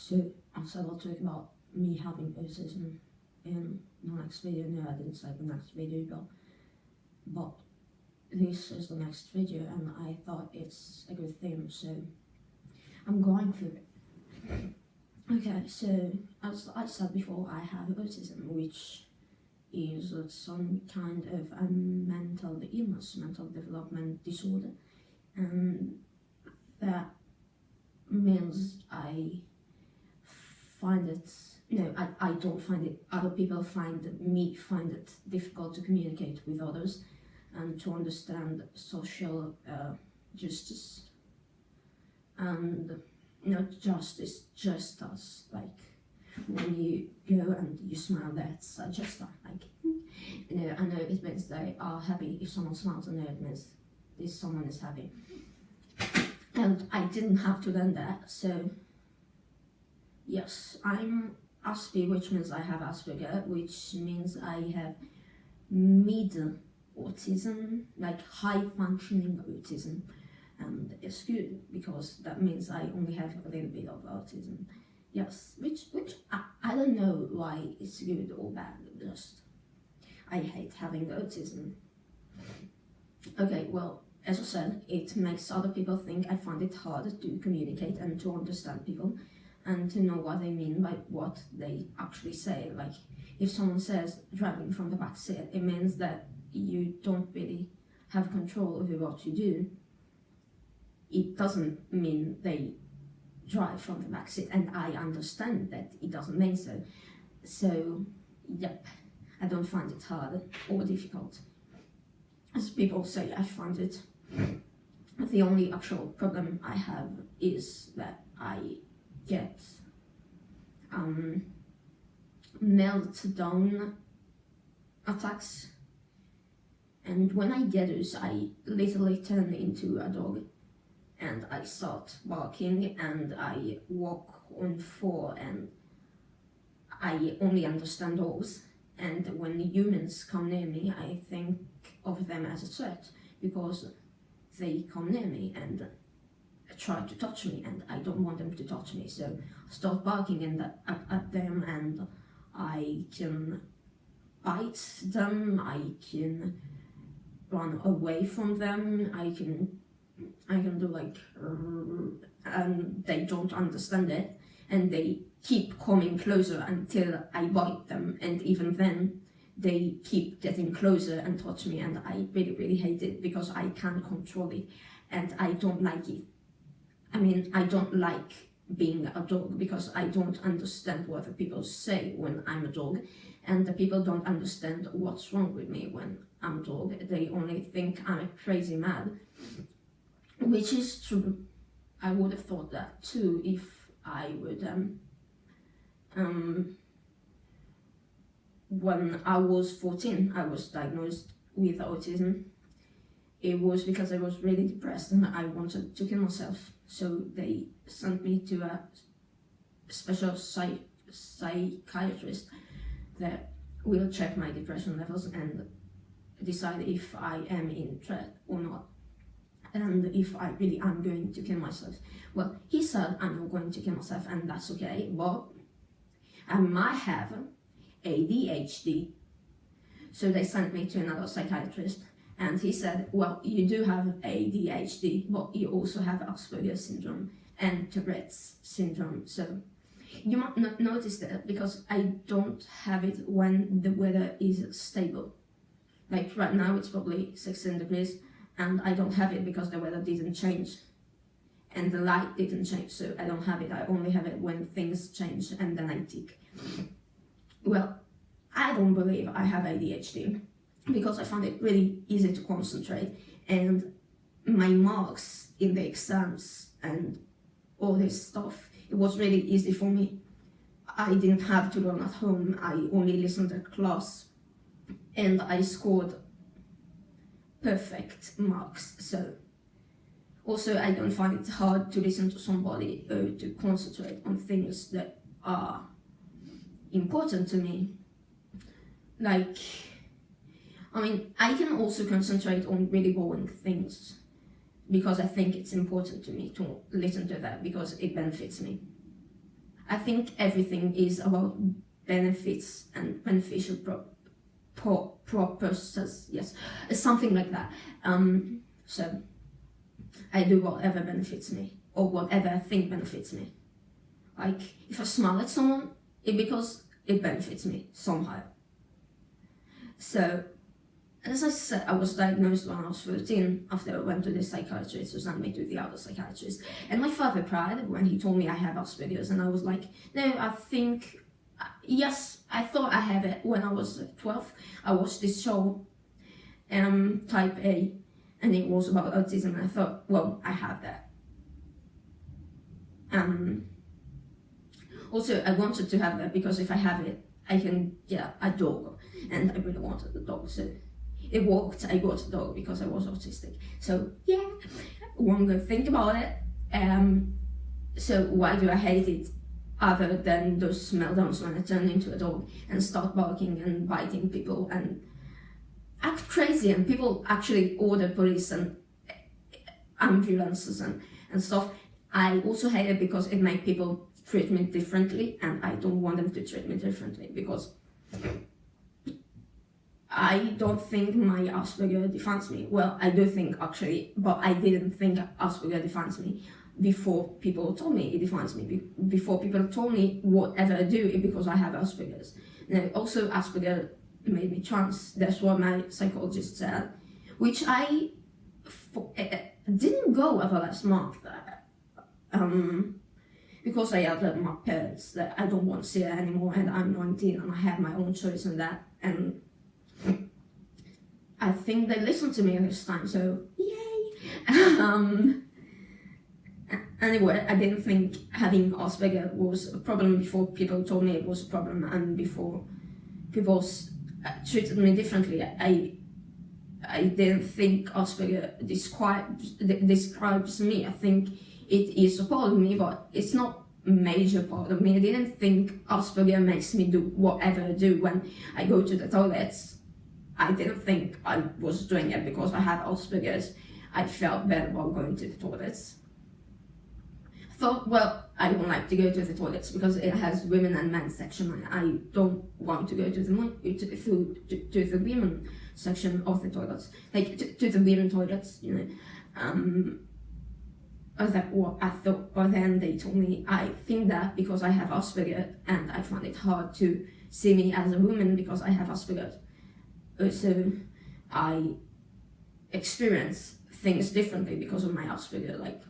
So I said I'll talk about me having autism in the next video. No, I didn't say the next video, but this is the next video, and I thought it's a good thing, so I'm going through it. Okay, so as I said before, I have autism, which is some kind of a mental illness, mental development disorder, and that means I find it, I don't find it, other people find it difficult to communicate with others and to understand social justice. And justice just us, like when you go and you smile, that's a gesture, like, I know it means they are happy. If someone smiles, I know it means this someone is happy. And I didn't have to learn that, so yes, I'm Aspi, which means I have Asperger, which means I have middle autism, like high functioning autism. And it's good because that means I only have a little bit of autism. Yes, which I don't know why it's good or bad, just I hate having autism. Okay, well, as I said, it makes other people think I find it hard to communicate and to understand people and to know what they mean by what they actually say. Like, if someone says driving from the back seat, it means that you don't really have control over what you do. It doesn't mean they drive from the back seat, and I understand that it doesn't mean so. So, yep, I don't find it hard or difficult. As people say, I find it. The only actual problem I have is that I get meltdown attacks, and when I get those, I literally turn into a dog and I start barking and I walk on four, and I only understand dogs. And when humans come near me, I think of them as a threat because they come near me and try to touch me, and I don't want them to touch me. So I start barking at them, and I can bite them, I can run away from them, I can do like, and they don't understand it, and they keep coming closer until I bite them, and even then they keep getting closer and touch me, and I really hate it because I can't control it and I don't like it. I mean, I don't like being a dog because I don't understand what the people say when I'm a dog, and the people don't understand what's wrong with me when I'm a dog. They only think I'm a crazy mad, which is true. I would have thought that too if I would when I was 14, I was diagnosed with autism. It was because I was really depressed and I wanted to kill myself. So they sent me to a special psychiatrist that will check my depression levels and decide if I am in threat or not, and if I really am going to kill myself. Well, he said I'm not going to kill myself, and that's okay, but I might have ADHD. So they sent me to another psychiatrist, and he said, well, you do have ADHD, but you also have Asperger's syndrome and Tourette's syndrome. So you might not notice that because I don't have it when the weather is stable. Like right now it's probably 16 degrees, and I don't have it because the weather didn't change and the light didn't change, so I don't have it. I only have it when things change and then I tick. Well, I don't believe I have ADHD because I found it really easy to concentrate, and my marks in the exams and all this stuff, it was really easy for me. I didn't have to learn at home, I only listened to class, and I scored perfect marks. So also I don't find it hard to listen to somebody or to concentrate on things that are important to me. Like, I mean, I can also concentrate on really boring things because I think it's important to me to listen to that because it benefits me. I think everything is about benefits and beneficial purposes, yes, something like that. So I do whatever benefits me, or whatever I think benefits me. Like, if I smile at someone, it's because it benefits me somehow. So, as I said, I was diagnosed when I was 13 after I went to the psychiatrist who sent me to the other psychiatrist. And my father cried when he told me I have Asperger's, and I was like, no, I think, yes, I thought I had it when I was 12. I watched this show, Type A, and it was about autism, and I thought, well, I have that. Also, I wanted to have that because if I have it, I can get a dog, and I really wanted a dog, so it worked. I got a dog because I was autistic. So yeah, one good thing about it. So why do I hate it other than those meltdowns when I turn into a dog and start barking and biting people and act crazy, and people actually order police and ambulances and stuff. I also hate it because it makes people treat me differently, and I don't want them to treat me differently because I don't think my Asperger defines me. Well, I do think actually, but I didn't think Asperger defines me before people told me it defines me. Before people told me whatever I do, it's because I have Asperger's. Now, also Asperger made me trans. That's what my psychologist said, which I didn't go over last month. Because I had my parents that I don't want to see it anymore, and I'm 19 and I have my own choice in that, and I think they listened to me this time, so yay! Anyway, I didn't think having Asperger was a problem before people told me it was a problem, and before people treated me differently. I didn't think Asperger describes me. I think it is a part of me, but it's not a major part of me. I didn't think Asperger makes me do whatever I do when I go to the toilets. I didn't think I was doing it because I had Asperger's. I felt bad about going to the toilets. I thought, well, I don't like to go to the toilets because it has women and men section. I don't want to go to the women section of the toilets, like to the women toilets, you know. That's what I thought, but then they told me I think that because I have Asperger, and I find it hard to see me as a woman because I have Asperger. So I experience things differently because of my Asperger. Like,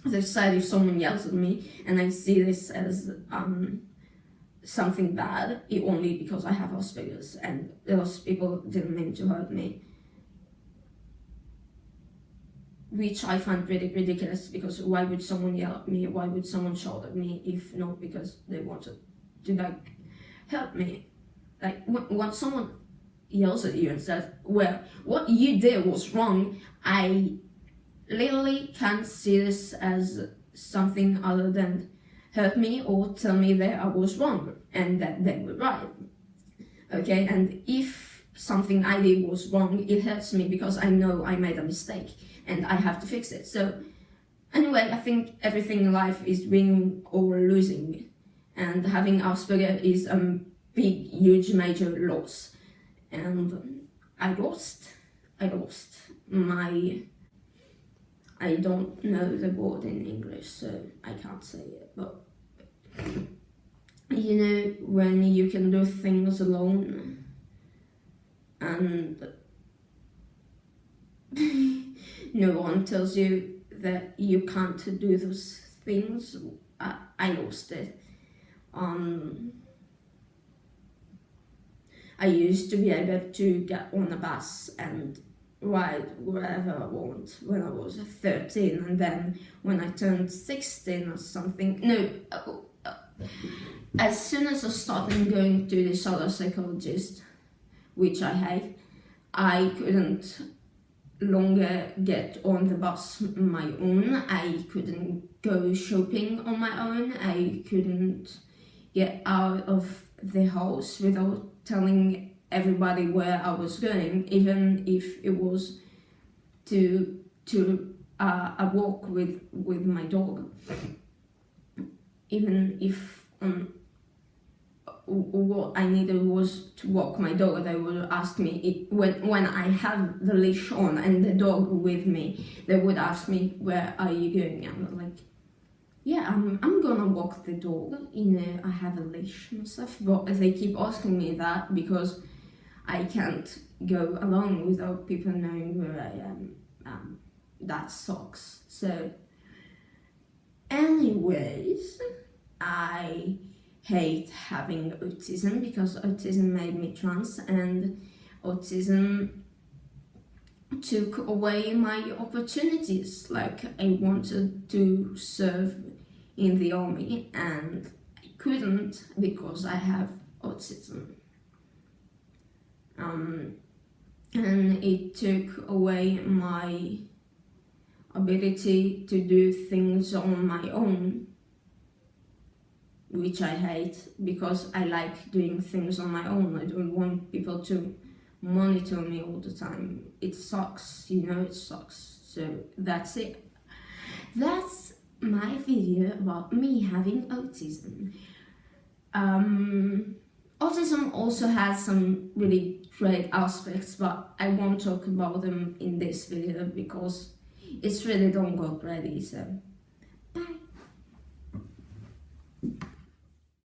as I said, if someone yells at me and I see this as something bad, it only because I have Asperger's, and those people didn't mean to hurt me. Which I find really ridiculous, because why would someone yell at me? Why would someone shout at me if not because they wanted to like help me? Like when someone yells at you and says, well, what you did was wrong, I literally can't see this as something other than hurt me or tell me that I was wrong and that they were right. Okay, and if something I did was wrong, it hurts me because I know I made a mistake and I have to fix it. So anyway, I think everything in life is winning or losing, and having Asperger is a big, huge, major loss. And I lost my, I don't know the word in English, so I can't say it, but you know, when you can do things alone and no one tells you that you can't do those things. I lost it. I used to be able to get on a bus and ride wherever I want when I was 13, and then when I turned 16 or something, as soon as I started going to this other psychologist, which I hate, I couldn't longer get on the bus on my own. I couldn't go shopping on my own. I couldn't get out of the house without telling everybody where I was going, even if it was to a walk with my dog. even if what I needed was to walk my dog, they would ask me when I have the leash on and the dog with me, they would ask me, where are you going? I'm like, yeah, I'm gonna walk the dog, I have a leash and stuff, but they keep asking me that because I can't go alone without people knowing where I am. That sucks. So anyways, I hate having autism because autism made me trans, and autism took away my opportunities. Like, I wanted to serve in the army and I couldn't because I have autism. And it took away my ability to do things on my own, which I hate because I like doing things on my own. I don't want people to monitor me all the time. It sucks, it sucks. So that's it. That's my video about me having autism. Autism also has some really great aspects, but I won't talk about them in this video because it's really don't got ready, so